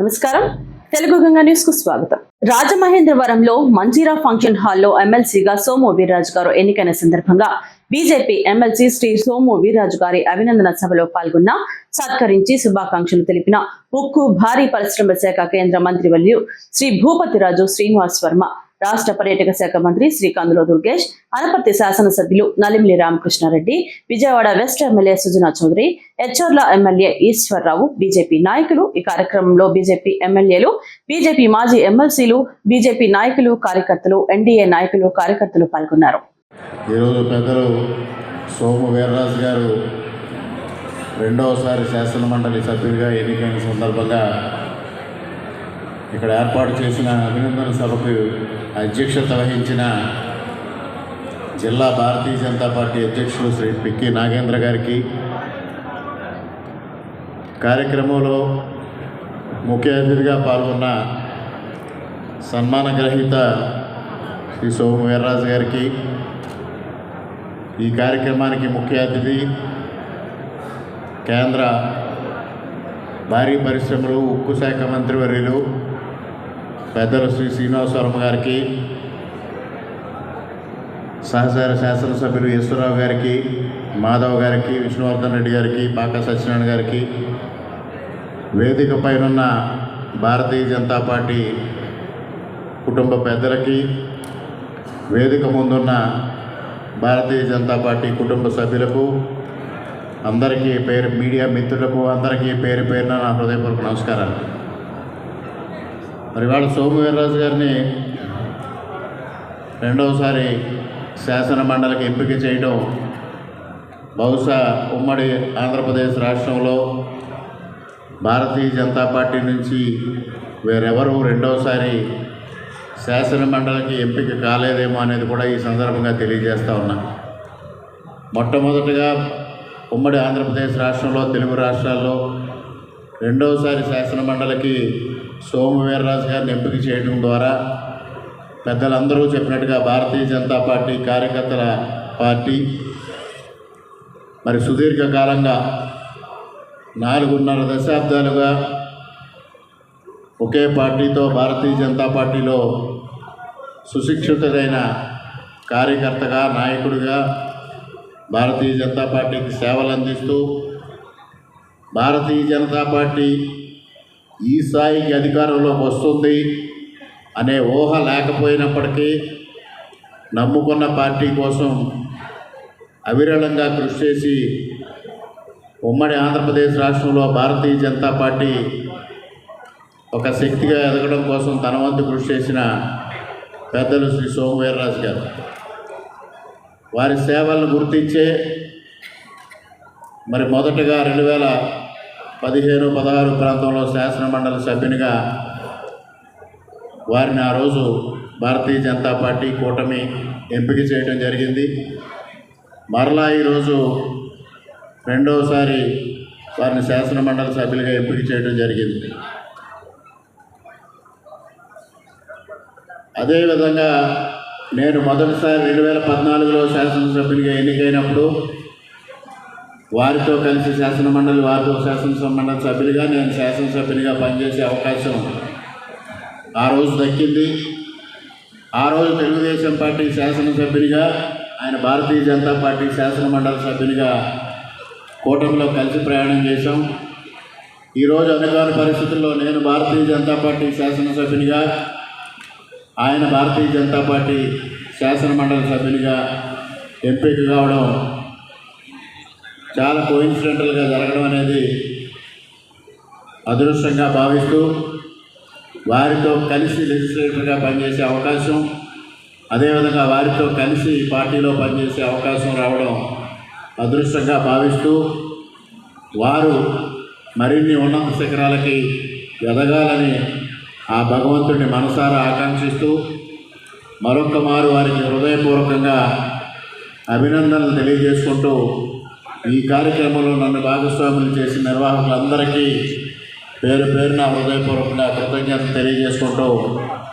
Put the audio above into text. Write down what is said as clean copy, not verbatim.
నమస్కారం. తెలుగు గంగా న్యూస్ కు స్వాగతం. రాజమహేంద్రవరంలో మంజీరా ఫంక్షన్ హాల్లో ఎమ్మెల్సీగా సోము వీర్రాజు గారు ఎన్నికైన సందర్భంగా బీజేపీ ఎమ్మెల్సీ శ్రీ సోము వీర్రాజు గారి అభినందన సభలో పాల్గొన్న సత్కరించి శుభాకాంక్షలు తెలిపిన ఉక్కు భారీ పరిశ్రమల శాఖ కేంద్ర మంత్రివర్యులు శ్రీ భూపతిరాజు శ్రీనివాస్ వర్మ, రాష్ట్ర పర్యాటక శాఖ మంత్రి శ్రీ కందుల దుర్గేష్, అనపర్తి శాసనసభ్యులు Nallamilli Ramakrishna Reddy, Vijayawada west MLA Sujana Chowdary, Etcherla MLA Eshwar Rao, BJP నాయకులు ఈ కార్యక్రమంలో బీజేపీ ఎమ్మెల్యేలు, బీజేపీ మాజీ ఎమ్మెల్సీలు, బీజేపీ నాయకులు, కార్యకర్తలు, ఎన్డీఏ నాయకులు, కార్యకర్తలు పాల్గొన్నారు. ఈరోజు పెద్దలు సోము వీర్రాజు గారు రెండవసారి శాసనమండలి సభ్యుడిగా ఎన్నికైన సందర్భంగా ఇక్కడ ఏర్పాటు చేసిన అభినందన సభకు అధ్యక్షత వహించిన జిల్లా భారతీయ జనతా పార్టీ అధ్యక్షులు శ్రీ పిక్కి నాగేంద్ర గారికి, కార్యక్రమంలో ముఖ్య అతిథిగా పాల్గొన్న సన్మాన గ్రహీత శ్రీ సోము వీర్రాజు గారికి, ఈ కార్యక్రమానికి ముఖ్య అతిథి కేంద్ర భారీ పరిశ్రమలు ఉక్కు శాఖ మంత్రివర్యులు పెద్దలు శ్రీ శ్రీనివాస్ వర్మ గారికి, సహచార శాసనసభ్యులు ఈశ్వరరావు గారికి, మాధవ్ గారికి, విష్ణువర్ధన్ రెడ్డి గారికి, పాకా సత్యనారాయణ గారికి, వేదిక పైనున్న భారతీయ జనతా పార్టీ కుటుంబ పెద్దలకి, వేదిక ముందున్న భారతీయ జనతా పార్టీ కుటుంబ సభ్యులకు, అందరికీ మీడియా మిత్రులకు అందరికీ పేరు పేరున నా హృదయపూర్వక నమస్కారాలు. మరి వాళ్ళ సోము వీర్రాజు గారిని రెండవసారి శాసన మండలికి ఎంపిక చేయడం బహుశా ఉమ్మడి ఆంధ్రప్రదేశ్ రాష్ట్రంలో భారతీయ జనతా పార్టీ నుంచి వేరెవరూ రెండవసారి శాసన మండలికి ఎంపిక కాలేదేమో అనేది కూడా ఈ సందర్భంగా తెలియజేస్తూ ఉన్నా. మొట్టమొదటిగా ఉమ్మడి ఆంధ్రప్రదేశ్ రాష్ట్రంలో, తెలుగు రాష్ట్రాల్లో రెండవసారి శాసన మండలికి సోము వీర్రాజు గారిని ఎంపిక చేయడం ద్వారా పెద్దలందరూ చెప్పినట్టుగా భారతీయ జనతా పార్టీ కార్యకర్తల పార్టీ మరి సుదీర్ఘకాలంగా 4.5 దశాబ్దాలుగా ఒకే పార్టీతో భారతీయ జనతా పార్టీలో సుశిక్షితుడైన కార్యకర్తగా, నాయకుడిగా భారతీయ జనతా పార్టీకి సేవలు అందిస్తూ భారతీయ జనతా పార్టీ ఈ స్థాయికి అధికారంలోకి వస్తుంది అనే ఊహ లేకపోయినప్పటికీ నమ్ముకున్న పార్టీ కోసం అవిరళంగా కృషి చేసి ఉమ్మడి ఆంధ్రప్రదేశ్ రాష్ట్రంలో భారతీయ జనతా పార్టీ ఒక శక్తిగా ఎదగడం కోసం తన వంతు కృషి చేసిన పెద్దలు శ్రీ సోము వీర్రాజు గారు, వారి సేవలను గుర్తించే మరి మొదటగా 2015-16 ప్రాంతంలో శాసన మండలి సభ్యునిగా వారిని ఆ రోజు భారతీయ జనతా పార్టీ కూటమి ఎంపిక చేయడం జరిగింది. మరలా ఈరోజు రెండవసారి వారిని శాసన మండలి సభ్యులుగా ఎంపిక చేయడం జరిగింది. అదేవిధంగా నేను మొదటిసారి 2014లో శాసనసభ్యునిగా ఎన్నికైనప్పుడు వారితో కలిసి శాసనమండలి, వారితో శాసనమండలి సభ్యులుగా నేను శాసనసభ్యునిగా పనిచేసే అవకాశం ఆ రోజు దక్కింది. ఆ రోజు తెలుగుదేశం పార్టీ శాసనసభ్యునిగా, ఆయన భారతీయ జనతా పార్టీ శాసనమండలి సభ్యునిగా కూటమిలో కలిసి ప్రయాణం చేశాం. ఈరోజు అనుకోని పరిస్థితుల్లో నేను భారతీయ జనతా పార్టీ శాసనసభ్యునిగా, ఆయన భారతీయ జనతా పార్టీ శాసనమండలి సభ్యునిగా ఎంపిక కావడం చాలా కోయిన్సిడెంటల్గా జరగడం అనేది అదృష్టంగా భావిస్తూ వారితో కలిసి లెజిస్లేటర్గా పనిచేసే అవకాశం, అదేవిధంగా వారితో కలిసి పార్టీలో పనిచేసే అవకాశం రావడం అదృష్టంగా భావిస్తూ వారు మరిన్ని ఉన్నత శిఖరాలకి ఎదగాలని ఆ భగవంతుడిని మనసారా ఆకాంక్షిస్తూ మరొక్క మారు వారికి హృదయపూర్వకంగా అభినందనలు తెలియజేసుకుంటూ ఈ కార్యక్రమంలో నన్ను భాగస్వాములు చేసిన నిర్వాహకులందరికీ పేరు పేరున హృదయపూర్వకంగా కృతజ్ఞతలు తెలియజేసుకుంటూ